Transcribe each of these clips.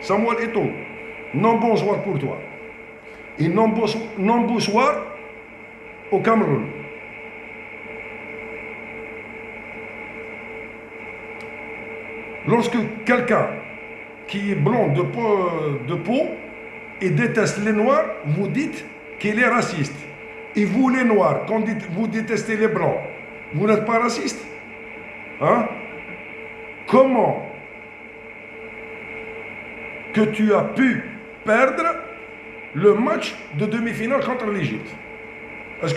Samuel Eto'o, non bonsoir pour toi. Et non bonsoir au Cameroun. Lorsque quelqu'un qui est blanc de peau et déteste les noirs, vous dites qu'il est raciste. Et vous, les noirs, quand vous détestez les blancs, vous n'êtes pas raciste? Hein? Comment que tu as pu perdre le match de demi-finale contre l'Égypte? Est-ce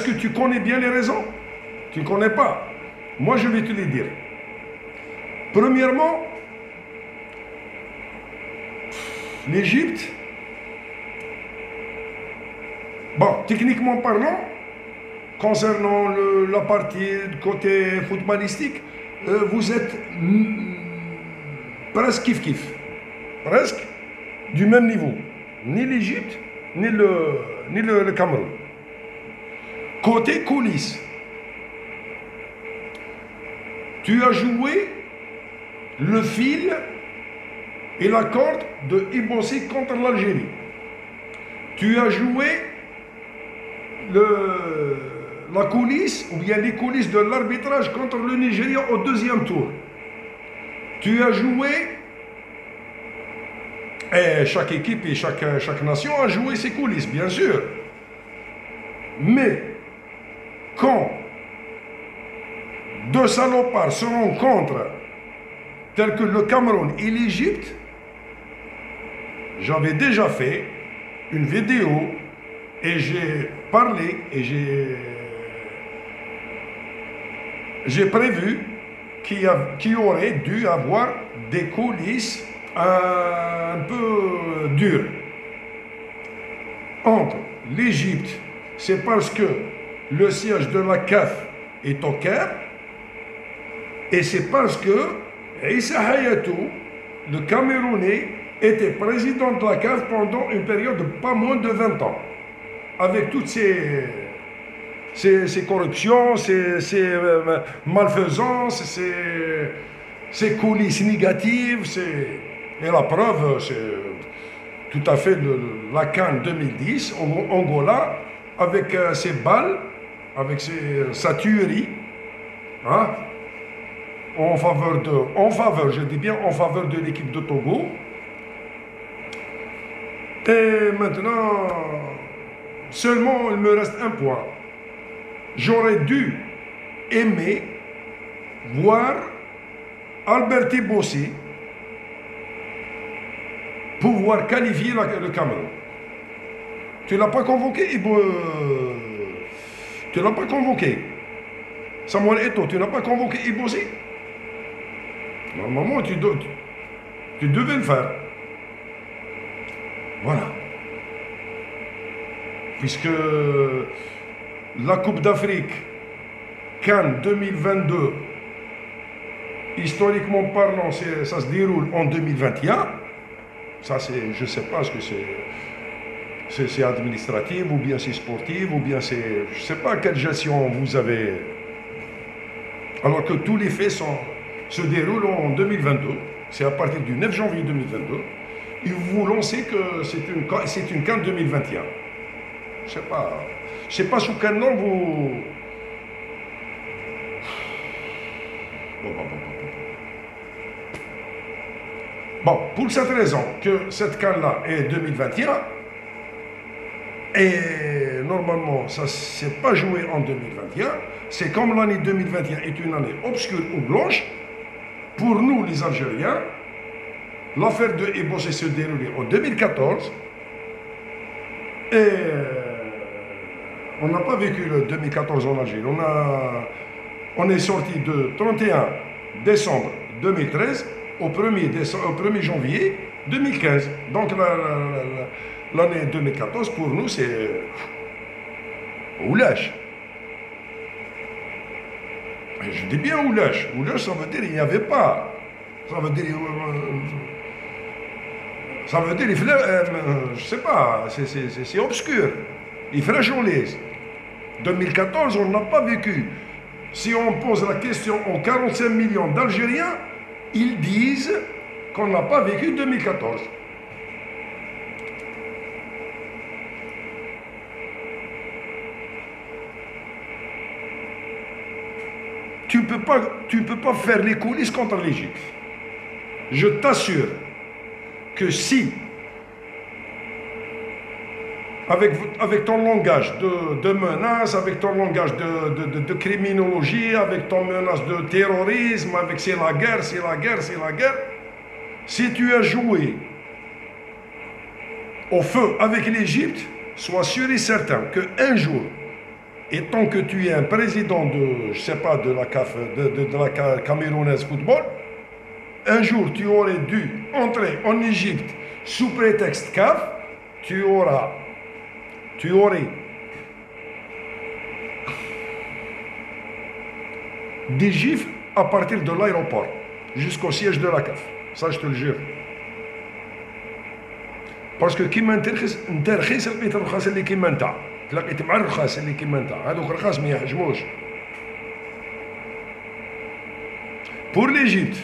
que tu connais bien les raisons? Tu ne connais pas. Moi, je vais te les dire. Premièrement, l'Égypte, bon, techniquement parlant, concernant la partie côté footballistique, vous êtes presque kiff-kiff. Presque du même niveau. Ni l'Égypte, ni le Cameroun. Côté coulisses, tu as joué le fil et la corde de Ibossi contre l'Algérie. Tu as joué la coulisse, ou bien les coulisses de l'arbitrage contre le Nigeria au deuxième tour. Tu as joué, et chaque équipe et chaque nation a joué ses coulisses, bien sûr. Mais, quand deux salopards se rencontrent, tels que le Cameroun et l'Égypte, j'avais déjà fait une vidéo et j'ai parlé et j'ai prévu qu'il y aurait dû avoir des coulisses un peu dures entre l'Égypte. C'est parce que le siège de la CAF est au Caire, et c'est parce que Issa Hayatou, le Camerounais, était président de la CAF pendant une période de pas moins de 20 ans. Avec toutes ces corruptions, ces malfaisances, ces coulisses négatives. Et la preuve, c'est tout à fait la CAN 2010, Angola, avec ses balles, avec sa tuerie, hein, en faveur, je dis bien en faveur de l'équipe de Togo. Et maintenant, seulement il me reste un point. J'aurais dû aimer voir Alberti Bossi pouvoir qualifier le Cameroun. Tu ne l'as pas convoqué, tu ne l'as pas convoqué. Samuel Eto'o, tu n'as pas convoqué Ibossi? Normalement, tu devais le faire. Voilà. Puisque la Coupe d'Afrique, Cannes 2022, historiquement parlant, ça se déroule en 2021. Ça, je ne sais pas ce que c'est administratif, ou bien c'est sportif, ou bien c'est... Je ne sais pas quelle gestion vous avez. Alors que tous les faits se déroulent en 2022. C'est à partir du 9 janvier 2022. Et vous lancez que c'est une CAN 2021. Je ne sais pas sous quel nom vous... Bon, pour cette raison que cette CAN-là est 2021, et normalement, ça ne s'est pas joué en 2021, c'est comme l'année 2021 est une année obscure ou blanche, pour nous les Algériens, l'affaire de Ibossi s'est déroulée en 2014, et on n'a pas vécu le 2014 en Algérie. On est sorti de 31 décembre 2013 au 1er janvier 2015. Donc l'année 2014, pour nous, c'est oulèche. Je dis bien oulèche. Oulèche, ça veut dire qu'il n'y avait pas. Ça veut dire je sais pas, c'est obscur. Il fragilise. 2014, on n'a pas vécu. Si on pose la question aux 45 millions d'Algériens, ils disent qu'on n'a pas vécu 2014. Tu ne peux pas faire les coulisses contre l'Égypte. Je t'assure que si, avec ton langage de menace, avec ton langage de criminologie, avec ton menace de terrorisme, avec c'est la guerre, c'est la guerre, c'est la guerre, si tu as joué au feu avec l'Égypte, sois sûr et certain qu'un jour, et tant que tu es un président de, je sais pas, de la Camerounaise football, un jour tu aurais dû entrer en Égypte sous prétexte CAF, tu aurais des gifles à partir de l'aéroport jusqu'au siège de la CAF. Ça, je te le jure. Parce que كيما انت رخيص لقيت الرخاص اللي كيما انت تلاقيت مع الرخاص اللي كيما انت هذوك الرخاص ما يحجموش. Pour l'Égypte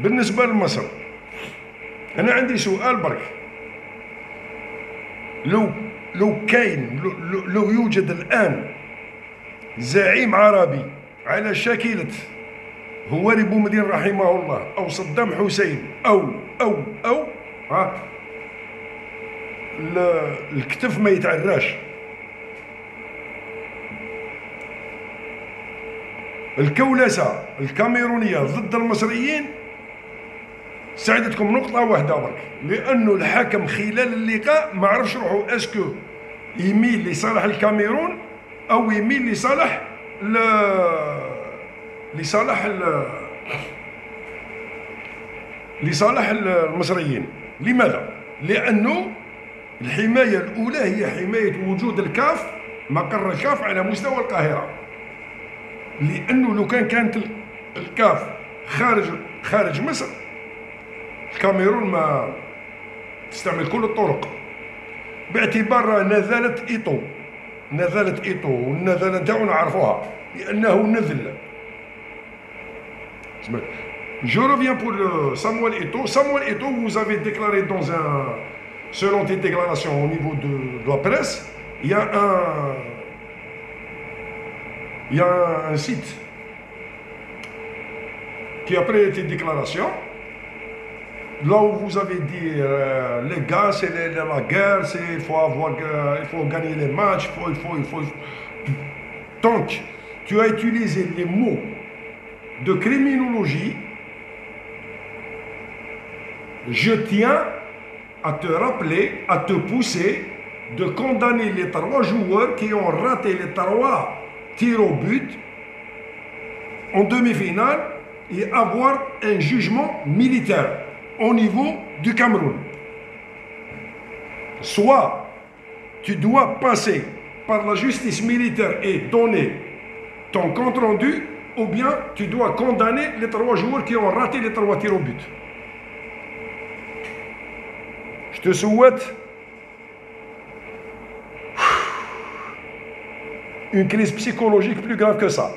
بالنسبة لمصر أنا عندي سؤال برك. لو يوجد الآن زعيم عربي على شاكلة هواري بومدين رحمه الله أو صدام حسين أو الكتف ما يتعراش. الكولسة الكاميرونية ضد المصريين ساعدتكم نقطة واحدة برك، لأنه الحكم خلال اللقاء ما عرفش روحو اسكو يميل لصالح الكاميرون أو يميل لصالح المصريين. لماذا؟ لأنه الحماية الأولى هي حماية وجود الكاف، مقر الكاف على مستوى القاهرة، لأنه لو كانت الكاف خارج مصر الكاميرون ما تستعمل كل الطرق، باعتبار نزلت إيطو والنزلة نتاعو نعرفوها لأنه نزل. Je reviens pour Samuel Eto'o. Samuel Eto'o, vous avez déclaré selon tes déclarations au niveau de la presse, il y a un site qui a pris tes déclarations, là où vous avez dit les gars, c'est la guerre, il faut gagner les matchs, il faut. Donc, tu as utilisé les mots de criminologie. Je tiens à te rappeler, à te pousser de condamner les 3 joueurs qui ont raté les 3 tirs au but en demi-finale et avoir un jugement militaire au niveau du Cameroun. Soit tu dois passer par la justice militaire et donner ton compte rendu, ou bien tu dois condamner les 3 joueurs qui ont raté les 3 tirs au but. Je te souhaite une crise psychologique plus grave que ça.